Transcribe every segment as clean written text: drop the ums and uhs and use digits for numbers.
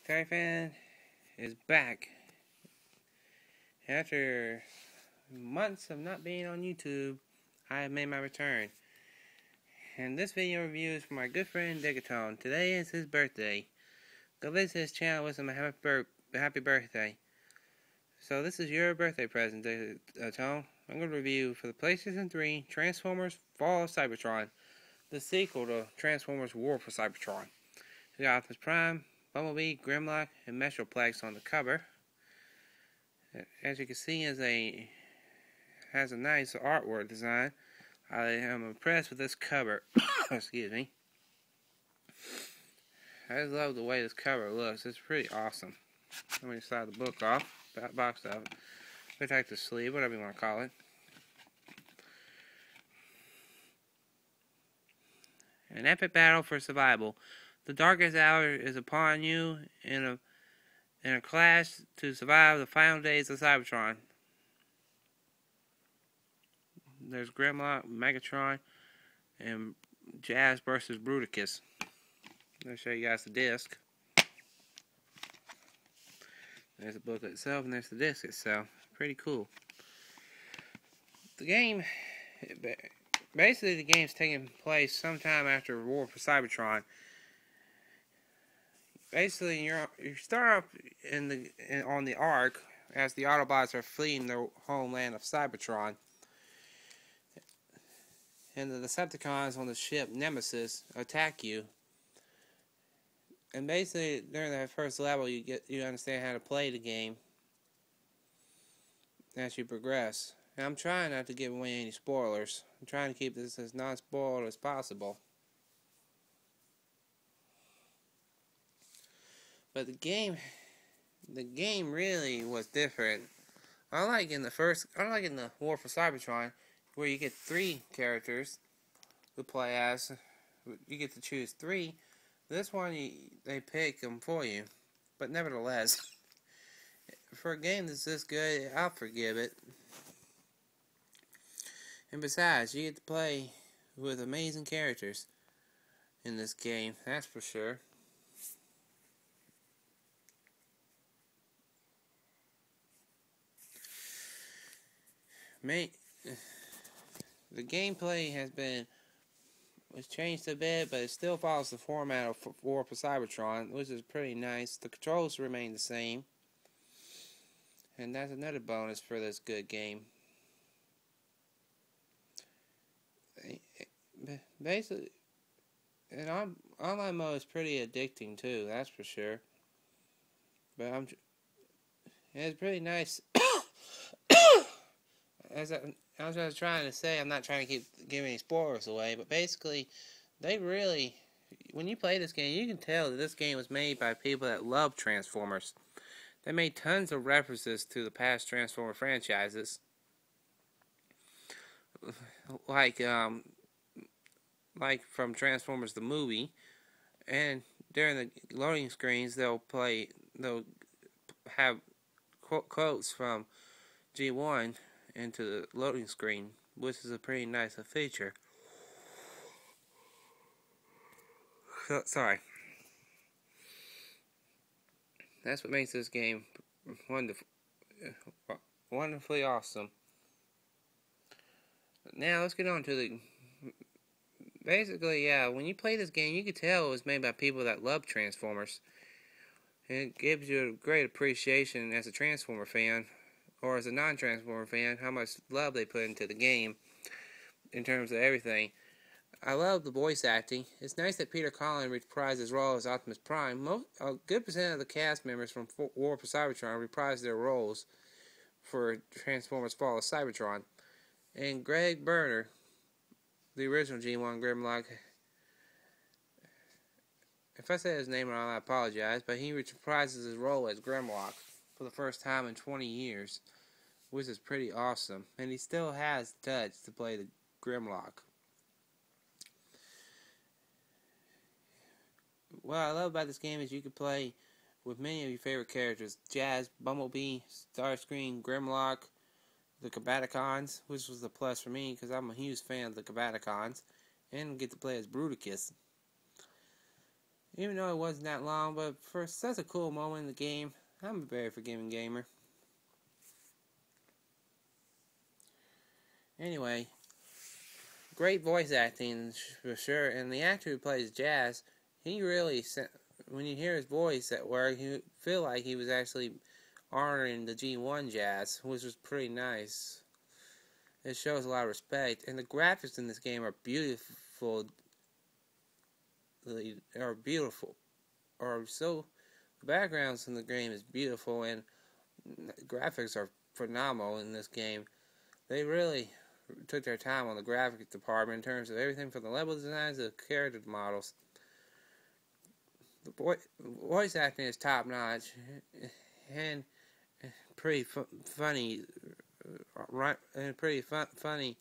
Typhon is back. After months of not being on YouTube, I have made my return. And this video review is for my good friend Digatone. Today is his birthday. Go visit his channel, wish him a happy birthday. So this is your birthday present, Digatone. I'm going to review for the PlayStation 3 Transformers Fall of Cybertron, the sequel to Transformers War for Cybertron. We got Optimus Prime, Bumblebee, Grimlock, and Metroplex on the cover. As you can see, has a nice artwork design. I am impressed with this cover. Excuse me. I just love the way this cover looks. It's pretty awesome. Let me slide the book off, box off. Protective sleeve, whatever you want to call it. An epic battle for survival. The darkest hour is upon you in a clash to survive the final days of Cybertron. There's Grimlock, Megatron, and Jazz versus Bruticus. I'll show you guys the disc. There's the booklet itself, and there's the disc itself. Pretty cool. The game, basically, the game's taking place sometime after War for Cybertron. Basically, you start off on the Ark as the Autobots are fleeing the homeland of Cybertron, and the Decepticons on the ship Nemesis attack you. And basically, during that first level, you understand how to play the game as you progress. And I'm trying not to give away any spoilers. I'm trying to keep this as non-spoiled as possible. But the game really was different. Unlike in the War for Cybertron, where you get 3 characters to play as, you get to choose 3. This one, they pick them for you. But nevertheless, for a game that's this good, I'll forgive it. And besides, you get to play with amazing characters in this game, that's for sure. The gameplay was changed a bit, but it still follows the format of War for Cybertron, which is pretty nice. The controls remain the same, and that's another bonus for this good game. Basically, and online mode is pretty addicting too, that's for sure. But it's pretty nice. As I was trying to say, I'm not trying to keep giving any spoilers away, but basically, when you play this game, you can tell that this game was made by people that love Transformers. They made tons of references to the past Transformer franchises, like from Transformers the movie, and during the loading screens, they'll have quotes from G1 into the loading screen, which is a pretty nice feature. Sorry. That's what makes this game wonderfully awesome. Now let's get on to basically, yeah, when you play this game, you can tell it was made by people that love Transformers. And it gives you a great appreciation as a Transformer fan, or as a non-Transformer fan, how much love they put into the game in terms of everything. I love the voice acting. It's nice that Peter Cullen reprised his role as Optimus Prime. A good percent of the cast members from War for Cybertron reprised their roles for Transformers Fall of Cybertron. And Greg Berner, the original G1 Grimlock, if I say his name wrong, I apologize, but he reprises his role as Grimlock for the first time in 20 years, which is pretty awesome. And he still has touch to play the Grimlock. What I love about this game is you can play with many of your favorite characters: Jazz, Bumblebee, Starscream, Grimlock, the Combaticons, which was a plus for me because I'm a huge fan of the Combaticons, and get to play as Bruticus. Even though it wasn't that long, but for such a cool moment in the game, I'm a very forgiving gamer. Anyway, great voice acting for sure, and the actor who plays Jazz, he really, when you hear his voice at work, you feel like he was actually honoring the G1 Jazz, which was pretty nice. It shows a lot of respect, and the graphics in this game are beautiful. The backgrounds in the game is beautiful, and the graphics are phenomenal in this game. They really took their time on the graphics department in terms of everything from the level designs to the character models. The voice acting is top notch and pretty funny. Right, and pretty funny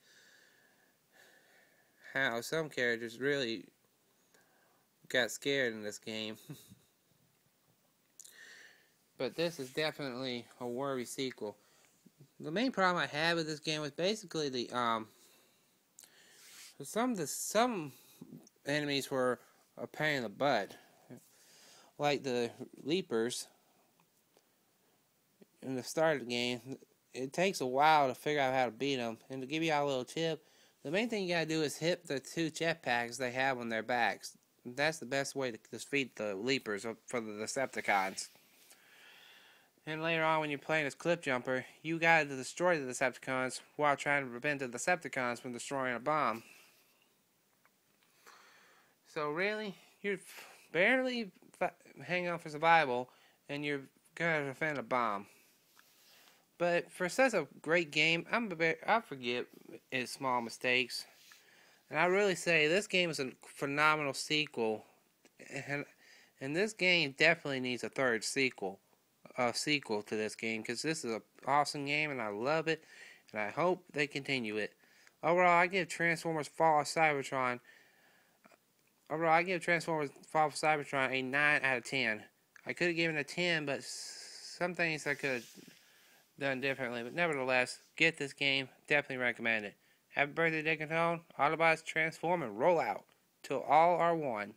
how some characters really got scared in this game. But this is definitely a worthy sequel. The main problem I had with this game was basically the some enemies were a pain in the butt, like the leapers in the start of the game. It takes a while to figure out how to beat them. And to give you all a little tip, the main thing you gotta do is hit the 2 jetpacks they have on their backs. That's the best way to defeat the leapers for the Decepticons. And later on, when you're playing as Cliff Jumper, you gotta destroy the Decepticons while trying to prevent the Decepticons from destroying a bomb. So really, you're barely hanging on for survival, and you're gonna defend a bomb. But for such a great game, I forgive its small mistakes. And I really say this game is a phenomenal sequel. And this game definitely needs a third sequel. A sequel to this game. Because this is an awesome game and I love it. And I hope they continue it. Overall, I give Transformers Fall of Cybertron a 9 out of 10. I could have given it a 10, but some things I could have done differently, but nevertheless, get this game. Definitely recommend it. Happy birthday, Dick and Tone. Autobots transform and roll out till all are one.